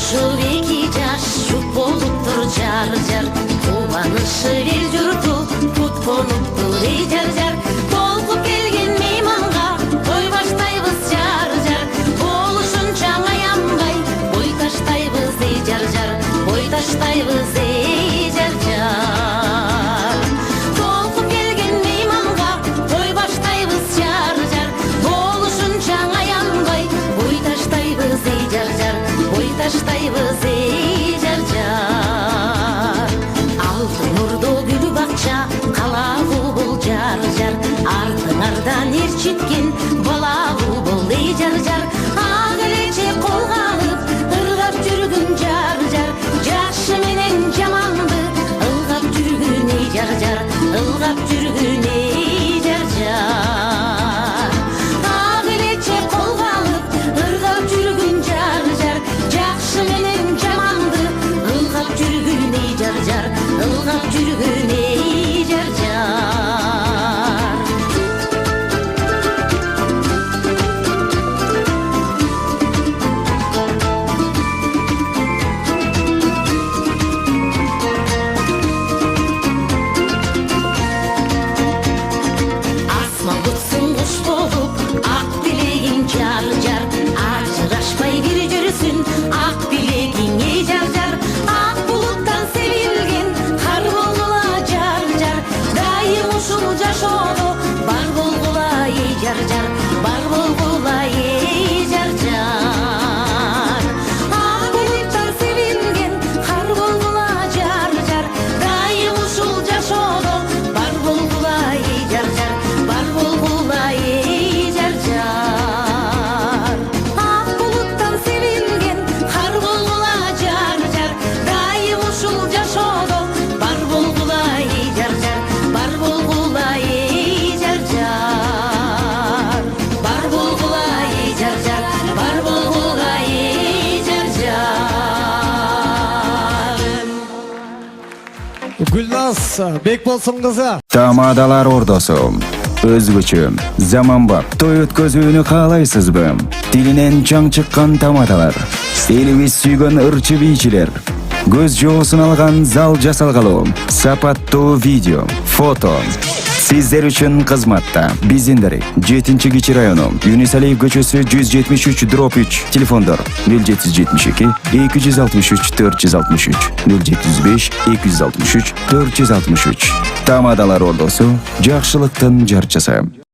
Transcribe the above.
ушул эки жаш жут болуптур жар жар, кубанышы эл журту кут конуптур эй жар жар. Толкуп келген мейманга той баштайбыз жар жар, болушунча аянбай бой таштайбыз эй жар жар, бой таштайбыз эй жар жар. Толкуп келген мейманга той баштайбыз жар жар, болушунча аянбай бой таштайбыз эй жар жар, бой таштайбыз эй жар жар. Алтын нурдо гүл бакча калабы бул жар жар, артыңардан ээрчиткен балабы бул эй жар жар. Ак элече колго алып ыргап жүргүн жар жар, жакшы менен жаманды ылгап жүргүн эй жар жар, ылгап жүргүн эй жар жар. Ак элече колго алып ыргап жүргүн жар жар, жакшы менен жаманды ылгап жүргүн эй жар жар, ылгап жүргүн эй жар жар. Асман бутсун куш болуп ак билегиң жар жар, ажырашпай бир жүрсүн ак билегиң эй жар жар. Ак булуттан себилген кар болгула жар жар, дайым ушул жашоодо бар болгула эй жар жар, бар болгула эй жар жар. Ак булуттан себилген кар болгула жар жар, дайым ушул жашоодо бар болгула эй жар жар, бар болгула эй жар жар. Ак булуттан себилген кар болгула жар жар, дайым ушул жашоодо бар болгула эй жар жар, бар болгула эй жар жар, бар болгула эй жар жар, бар болгула эй жар жар. Гүлназ Бекболсун кызы. Тамадалар ордосу өзгөчө заманбап той өткөзүүнү каалайсызбы? Тилинен чаң чыккан тамадалар, элибиз сүйгөн ырчы бийчилер, көз жоосун алган зал жасалгалуу, сапаттуу видео, фото сиздер үчүн кызматта. Биздин дарек 7-Кичи району, Юнус Алиев көчөсү 173/3, телефондор 0772 263 463, 075 263 463. Тамадалар ордосу, жакшылыктын жарчысы.